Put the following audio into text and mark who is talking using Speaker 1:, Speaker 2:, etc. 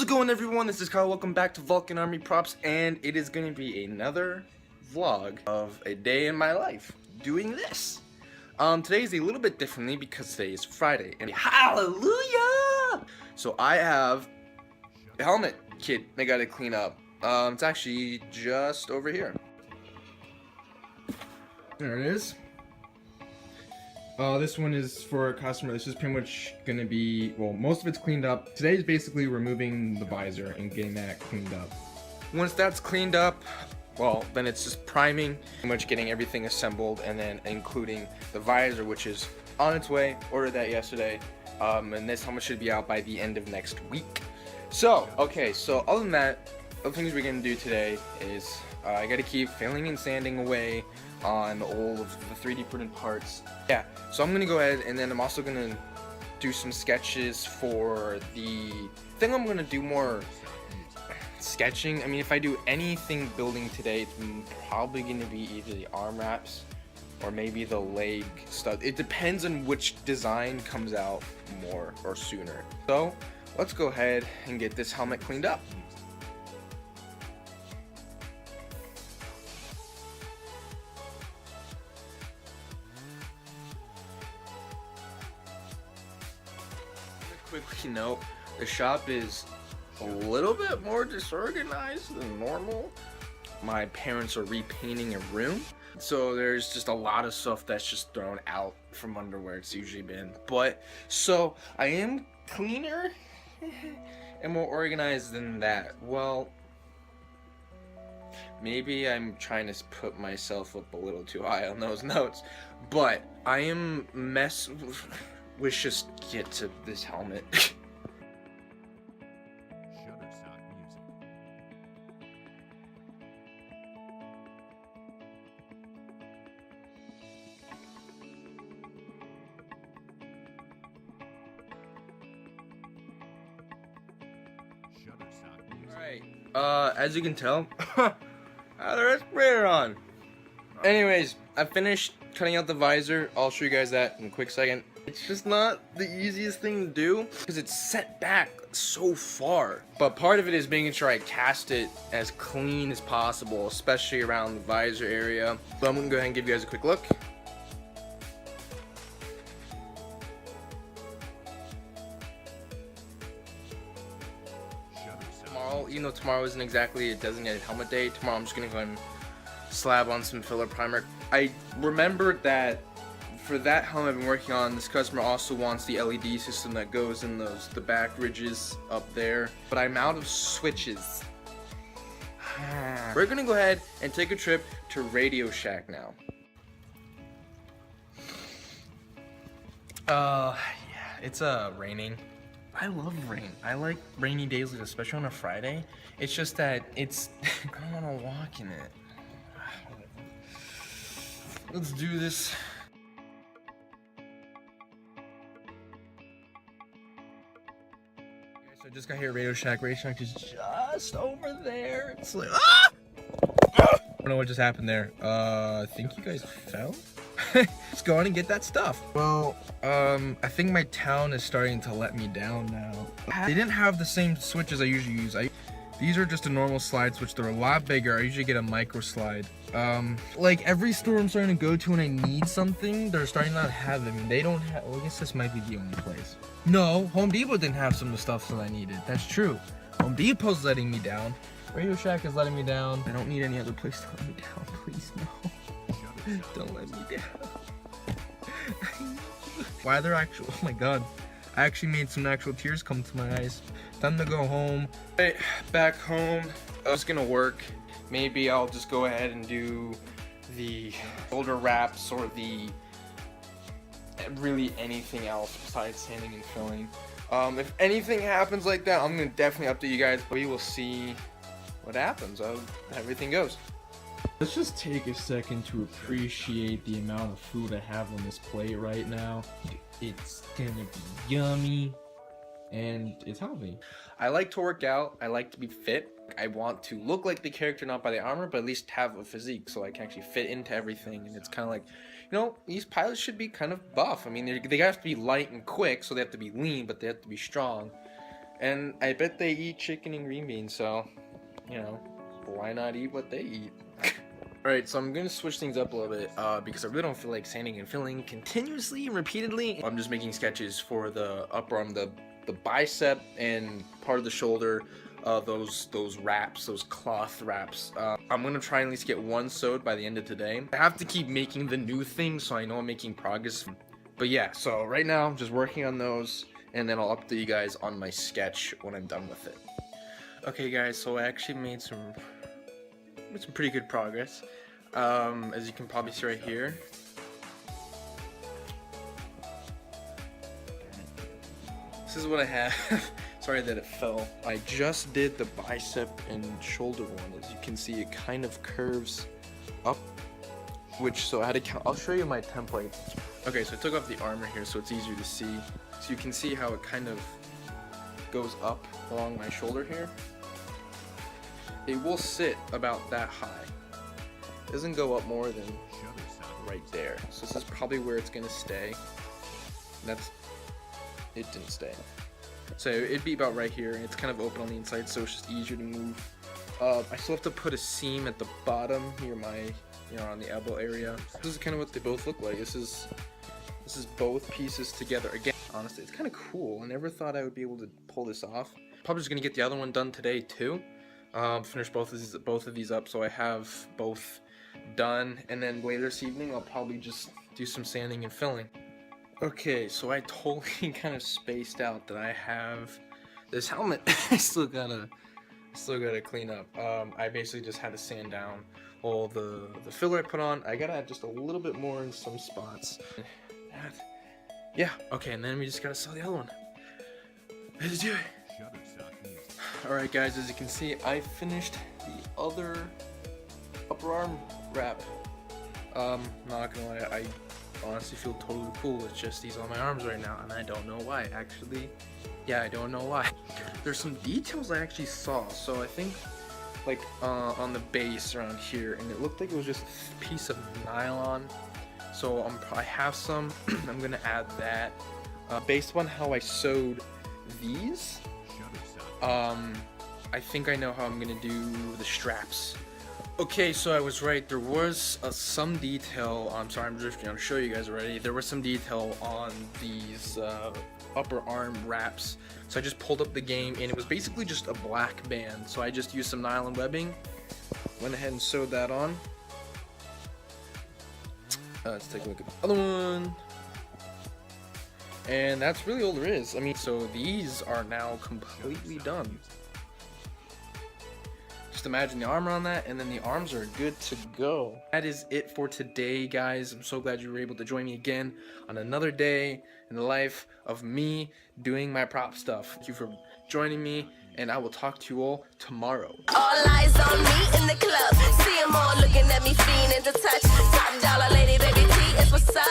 Speaker 1: going, everyone? This is Kyle. Welcome back to vulcanarmoryprops, and it is going to be another vlog of a day in my life doing this. Today is a little bit differently because today is Friday, and hallelujah! So I have a helmet kit I gotta clean up. It's actually just over here. There it is. This one is for a customer. This is pretty much gonna be, well, most of it's cleaned up. Today is basically removing the visor and getting that cleaned up. Once that's cleaned up, well, then it's just priming, pretty much getting everything assembled, and then including the visor, which is on its way. Ordered that yesterday, and this helmet should be out by the end of next week. So, okay, so other than that, the things we're gonna do today is I gotta keep filling and sanding away on all of the 3D printed parts. Yeah, so I'm gonna go ahead, and then I'm also gonna do some sketches for the thing. I'm gonna do more sketching. I mean, if I do anything building today, it's probably gonna be either the arm wraps or maybe the leg stuff. It depends on which design comes out more or sooner. So let's go ahead and get this helmet cleaned up. Quickly note, the shop is a little bit more disorganized than normal. My parents are repainting a room, so there's just a lot of stuff that's just thrown out from under where it's usually been. But so I am cleaner and more organized than that. Well, maybe I'm trying to put myself up a little too high on those notes, but I am Let's just get to this helmet. Alright, as you can tell, I have the respirator on. Anyways, I finished cutting out the visor. I'll show you guys that in a quick second. It's just not the easiest thing to do because it's set back so far. But part of it is making sure I cast it as clean as possible, especially around the visor area. So I'm gonna go ahead and give you guys a quick look. Tomorrow, you know, tomorrow isn't exactly a designated helmet day. Tomorrow I'm just gonna go ahead and slab on some filler primer. I remembered that for that helmet I've been working on, this customer also wants the LED system that goes in the back ridges up there, but I'm out of switches. We're gonna go ahead and take a trip to Radio Shack now. Yeah, it's raining. I love rain. I like rainy days, especially on a Friday. It's just that it's I don't want to walk in it. Let's do this. So I just got here at Radio Shack. Radio Shack is just over there. It's like, ah! I don't know what just happened there. I think you guys fell? Let's go on and get that stuff. Well, I think my town is starting to let me down now. They didn't have the same switches I usually use. These are just a normal slide switch. They're a lot bigger. I usually get a micro slide. Like every store I'm starting to go to when I need something, they're starting not to have them. And they don't have, well, I guess this might be the only place. No, Home Depot didn't have some of the stuff that I needed. That's true. Home Depot's letting me down. Radio Shack is letting me down. I don't need any other place to let me down. Please, no. Don't let me down. Why they're actual, oh my god. I actually made some actual tears come to my eyes. Time to go home. Right, back home. I was gonna work. Maybe I'll just go ahead and do the shoulder wraps or the really anything else besides sanding and filling. If anything happens like that, I'm gonna definitely update you guys. We will see what happens. How everything goes. Let's just take a second to appreciate the amount of food I have on this plate right now. It's gonna be yummy and it's healthy. I like to work out. I like to be fit. I want to look like the character, not by the armor, but at least have a physique so I can actually fit into everything. And it's kind of like, you know, these pilots should be kind of buff. I mean, they have to be light and quick, so they have to be lean, but they have to be strong. And I bet they eat chicken and green beans, so, you know, why not eat what they eat? Alright, so I'm gonna switch things up a little bit, because I really don't feel like sanding and filling continuously and repeatedly. I'm just making sketches for the upper arm, the bicep, and part of the shoulder, those wraps, those cloth wraps. I'm gonna try and at least get one sewed by the end of today. I have to keep making the new things so I know I'm making progress. But yeah, so right now I'm just working on those, and then I'll update you guys on my sketch when I'm done with it. Okay guys, so I actually made some pretty good progress. As you can probably see right here. This is what I have. Sorry that it fell. I just did the bicep and shoulder one. As you can see, it kind of curves up, so I had to count. I'll show you my template. Okay, so I took off the armor here so it's easier to see. So you can see how it kind of goes up along my shoulder here. It will sit about that high. It doesn't go up more than right there. So this is probably where it's gonna stay. It didn't stay. So it'd be about right here, and it's kind of open on the inside, so it's just easier to move. I still have to put a seam at the bottom near my, on the elbow area. This is kind of what they both look like. This is both pieces together. Again, honestly, it's kind of cool. I never thought I would be able to pull this off. Probably just gonna get the other one done today too. Finish both of these up, so I have both done, and then later this evening I'll probably just do some sanding and filling. Okay, so I totally kind of spaced out that I have this helmet. I still gotta clean up. I basically just had to sand down all the filler I put on. I gotta add just a little bit more in some spots. Yeah, okay, and then we just gotta sew the other one. Let's do it. Alright guys, as you can see, I finished the other upper arm wrap. Not gonna lie, I honestly feel totally cool. It's just these on my arms right now, and I don't know why. Actually, yeah, I don't know why. There's some details I actually saw. So I think, like, on the base around here, and it looked like it was just a piece of nylon. So I have some. I'm gonna add that. Based on how I sewed these, I think I know how I'm gonna do the straps. Okay, so I was right. There was some detail. I'm sorry, I'm drifting. I'll show you guys already. There was some detail on these upper arm wraps. So I just pulled up the game, and it was basically just a black band. So I just used some nylon webbing, went ahead and sewed that on. Let's take a look at the other one. And that's really all there is. I mean, so these are now completely done. Just imagine the armor on that, and then the arms are good to go. That is it for today, guys. I'm so glad you were able to join me again on another day in the life of me doing my prop stuff. Thank you for joining me, and I will talk to you all tomorrow.
Speaker 2: All eyes on me in the club. See them all looking at me, fiending to touch. Top dollar lady, baby T is what's up.